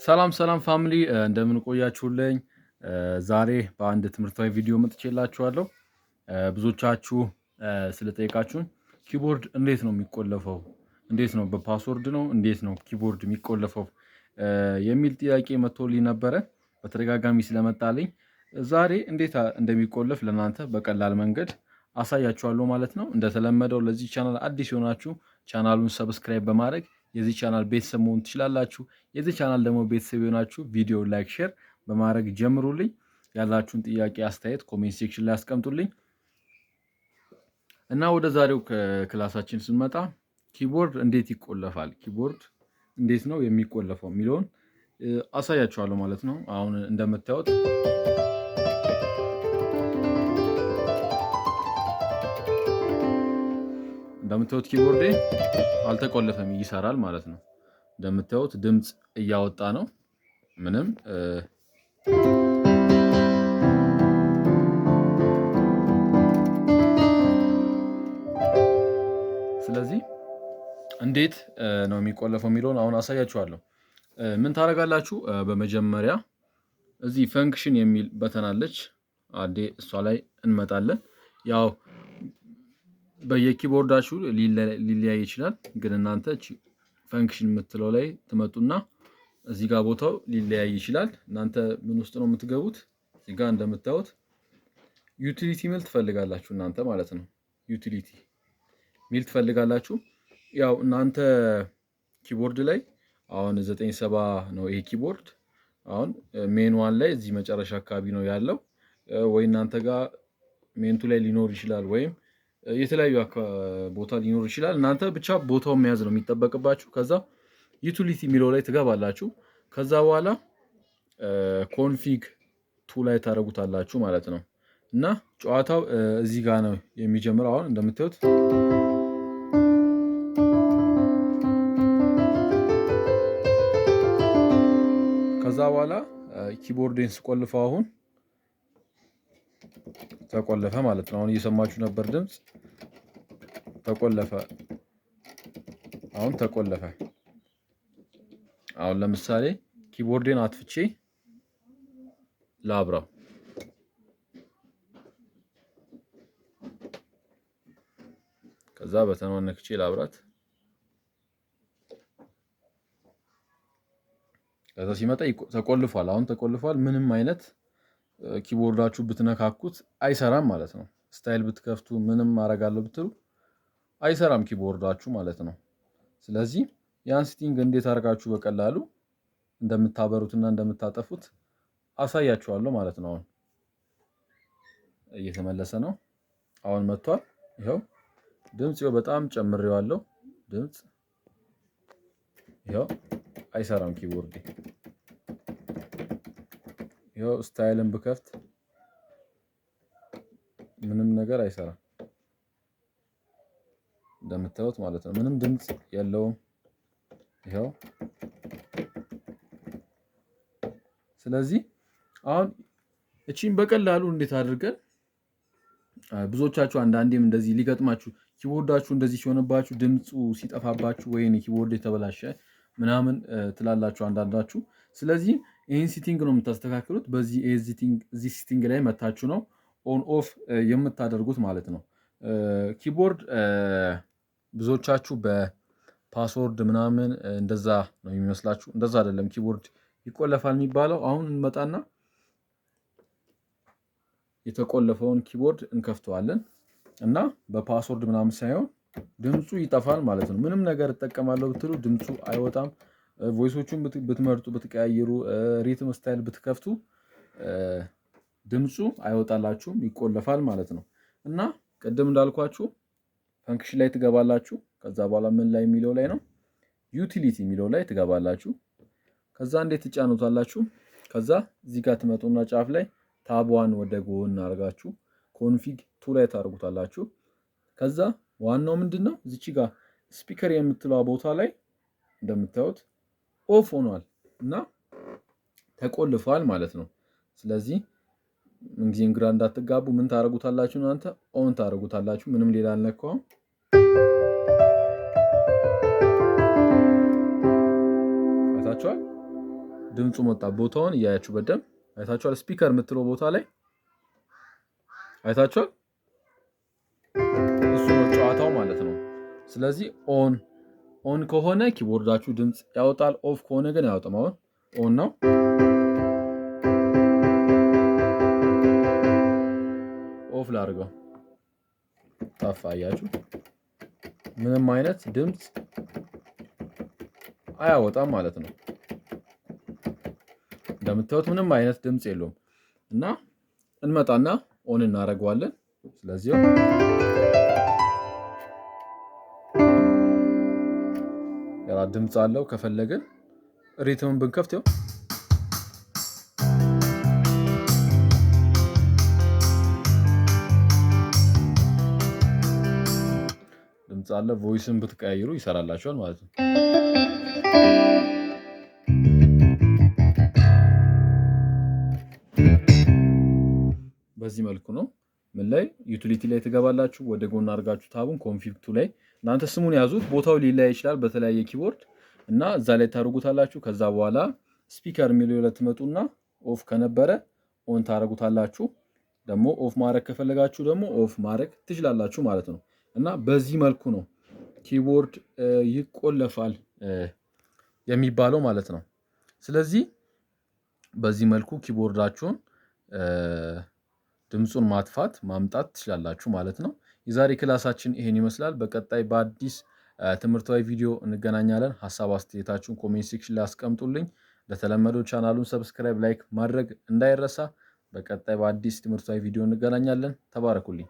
ሰላም ሰላም ፋሚሊ እንደምን ቆያችሁልኝ? ዛሬ በአንድ ትምህርታዊ ቪዲዮ መጥቼላችኋለሁ። ብዙዎቻችሁ ስለጠየቃችሁን ኪቦርድ እንዴት ነው የሚቆለፈው? እንዴት ነው በፓስወርድ ነው እንዴት ነው ኪቦርድ የሚቆለፈው? የሚል ጥያቄ መጥቶልኝ ነበረ በተደጋጋሚ ስለመጣልኝ ዛሬ እንዴት እንደሚቆለፍ ለእናንተ በቀላል መንገድ አሳያችኋለሁ ማለት ነው። እንደተለመደው ለዚህ ቻናል አዲስ የሆናችሁ ቻናሉን ሰብስክራይብ በማድረግ የዚህ ቻናል ቤተሰብ መሆን ትችላላችሁ። የዚህ ቻናል ደግሞ ቤተሰብ የሆናችሁ ቪዲዮ ላይክ፣ ሼር በማድረግ ጀምሩልኝ። ያላችሁን ጥያቄ አስተያየት ኮሜንት ሴክሽን ላይ አስቀምጡልኝ እና ወደ ዛሬው ክላሳችን ስንመጣ ኪቦርድ እንዴት ይቆለፋል፣ ኪቦርድ እንዴት ነው የሚቆለፈው የሚለውን አሳያችኋለሁ ማለት ነው። አሁን እንደምታዩት ኪቦርዴ አልተቆለፈም፣ ይሰራል ማለት ነው። እንደምታዩት ድምፅ እያወጣ ነው። ምንም ስለዚህ እንዴት ነው የሚቆለፈው የሚለውን አሁን አሳያችኋለሁ። ምን ታደርጋላችሁ? በመጀመሪያ እዚህ ፈንክሽን የሚል በተን አለች። አንዴ እሷ ላይ እንመጣለን። ያው በየኪቦርዳችሁ ሊለያይ ይችላል፣ ግን እናንተ ፈንክሽን የምትለው ላይ ትመጡና እዚህ ጋር ቦታው ሊለያይ ይችላል። እናንተ ምን ውስጥ ነው የምትገቡት? እዚህ ጋር እንደምታዩት ዩቲሊቲ ሚል ትፈልጋላችሁ እናንተ ማለት ነው። ዩቲሊቲ ሚል ትፈልጋላችሁ። ያው እናንተ ኪቦርድ ላይ አሁን 97 ነው ይሄ ኪቦርድ። አሁን ሜን ዋን ላይ እዚህ መጨረሻ አካባቢ ነው ያለው፣ ወይ እናንተ ጋር ሜንቱ ላይ ሊኖር ይችላል፣ ወይም የተለያዩ ቦታ ሊኖር ይችላል። እናንተ ብቻ ቦታውን መያዝ ነው የሚጠበቅባችሁ። ከዛ ዩቲሊቲ የሚለው ላይ ትገባላችሁ። ከዛ በኋላ ኮንፊግ ቱ ላይ ታደርጉታላችሁ ማለት ነው። እና ጨዋታው እዚህ ጋር ነው የሚጀምረው። አሁን እንደምታዩት ከዛ በኋላ ኪቦርዴን ስቆልፈው አሁን ተቆለፈ ማለት ነው። አሁን እየሰማችሁ ነበር ድምፅ፣ ተቆለፈ። አሁን ተቆለፈ። አሁን ለምሳሌ ኪቦርዴን አጥፍቼ ላብራው፣ ከዛ በተኗን ነክቼ ላብራት፣ ከዛ ሲመጣ ተቆልፏል። አሁን ተቆልፏል። ምንም አይነት ኪቦርዳችሁ ብትነካኩት አይሰራም ማለት ነው። ስታይል ብትከፍቱ ምንም አረጋለሁ ብትሉ አይሰራም ኪቦርዳችሁ ማለት ነው። ስለዚህ ያን ሴቲንግ እንዴት አድርጋችሁ በቀላሉ እንደምታበሩትና እንደምታጠፉት አሳያችኋለሁ ማለት ነው። አሁን እየተመለሰ ነው። አሁን መጥቷል። ይኸው ድምጽ በጣም ጨምሬዋለሁ። ድምጽ ይኸው አይሰራም ኪቦርድ። ይኸው ስታይልን ብከፍት ምንም ነገር አይሰራም እንደምታዩት ማለት ነው። ምንም ድምጽ የለውም። ይኸው ስለዚህ አሁን እቺን በቀላሉ እንዴት አድርገን ብዙዎቻችሁ አንዳንዴም እንደዚህ ሊገጥማችሁ ኪቦርዳችሁ እንደዚህ ሲሆንባችሁ ድምፁ ሲጠፋባችሁ ወይኔ ኪቦርድ የተበላሸ ምናምን ትላላችሁ አንዳንዳችሁ። ስለዚህ ይሄን ሴቲንግ ነው የምታስተካክሉት። በዚህ እዚህ ሴቲንግ ላይ መታችሁ ነው ኦን ኦፍ የምታደርጉት ማለት ነው። ኪቦርድ ብዙዎቻችሁ በፓስወርድ ምናምን እንደዛ ነው የሚመስላችሁ። እንደዛ አይደለም ኪቦርድ ይቆለፋል የሚባለው። አሁን እንመጣና የተቆለፈውን ኪቦርድ እንከፍተዋለን እና በፓስወርድ ምናምን ሳይሆን ድምፁ ይጠፋል ማለት ነው። ምንም ነገር እጠቀማለሁ ብትሉ ድምፁ አይወጣም። ቮይሶቹን ብትመርጡ ብትቀያየሩ፣ ሪትም ስታይል ብትከፍቱ ድምፁ አይወጣላችሁም፣ ይቆለፋል ማለት ነው። እና ቅድም እንዳልኳችሁ ፈንክሽን ላይ ትገባላችሁ። ከዛ በኋላ ምን ላይ የሚለው ላይ ነው ዩቲሊቲ የሚለው ላይ ትገባላችሁ። ከዛ እንዴት ትጫኑታላችሁ? ከዛ እዚህ ጋር ትመጡና ጫፍ ላይ ታቧን ወደ ጎን አድርጋችሁ ኮንፊግ ቱ ላይ ታደርጉታላችሁ። ከዛ ዋናው ምንድነው እዚች ጋር ስፒከር የምትለው ቦታ ላይ እንደምታዩት ኦፍ ሆኗል እና ተቆልፏል ማለት ነው። ስለዚህ ምንጊዜም ግራ እንዳትጋቡ ምን ታደርጉታላችሁ? እናንተ ኦን ታደርጉታላችሁ። ምንም ሌላ አልነካውም። አይታችኋል? ድምፁ መጣ። ቦታውን እያያችሁ በደንብ አይታችኋል። ስፒከር የምትለው ቦታ ላይ አይታችኋል። እሱ ነው ጨዋታው ማለት ነው። ስለዚህ ኦን ከሆነ ኪቦርዳችሁ ድምፅ ያወጣል። ኦፍ ከሆነ ግን አያወጣም። አሁን ኦን ነው። ኦፍ ላድርገው። ጠፋ። አያችሁ፣ ምንም አይነት ድምፅ አያወጣም ማለት ነው። እንደምታዩት ምንም አይነት ድምፅ የለውም እና እንመጣና ኦን እናደርገዋለን። ስለዚህ ያላ ድምፅ አለው። ከፈለግን ሪትምን ብንከፍት ይኸው ድምፅ አለ። ቮይስን ብትቀያይሩ ይሰራላችኋል ማለት ነው። በዚህ መልኩ ነው። ምን ላይ ዩቲሊቲ ላይ ትገባላችሁ። ወደ ጎን አድርጋችሁ ታቡን ኮንፊግቱ ላይ እናንተ ስሙን ያዙት። ቦታው ሊለያይ ይችላል በተለያየ ኪቦርድ እና እዛ ላይ ታደርጉታላችሁ። ከዛ በኋላ ስፒከር የሚለው ላይ ትመጡና ኦፍ ከነበረ ኦን ታደርጉታላችሁ። ደግሞ ኦፍ ማድረግ ከፈለጋችሁ ደግሞ ኦፍ ማድረግ ትችላላችሁ ማለት ነው። እና በዚህ መልኩ ነው ኪቦርድ ይቆለፋል የሚባለው ማለት ነው። ስለዚህ በዚህ መልኩ ኪቦርዳችሁን ድምፁን ማጥፋት ማምጣት ትችላላችሁ ማለት ነው። የዛሬ ክላሳችን ይሄን ይመስላል። በቀጣይ በአዲስ ትምህርታዊ ቪዲዮ እንገናኛለን። ሀሳብ አስተያየታችሁን ኮሜንት ሴክሽን ላይ አስቀምጡልኝ። ለተለመደው ቻናሉን ሰብስክራይብ፣ ላይክ ማድረግ እንዳይረሳ። በቀጣይ በአዲስ ትምህርታዊ ቪዲዮ እንገናኛለን። ተባረኩልኝ።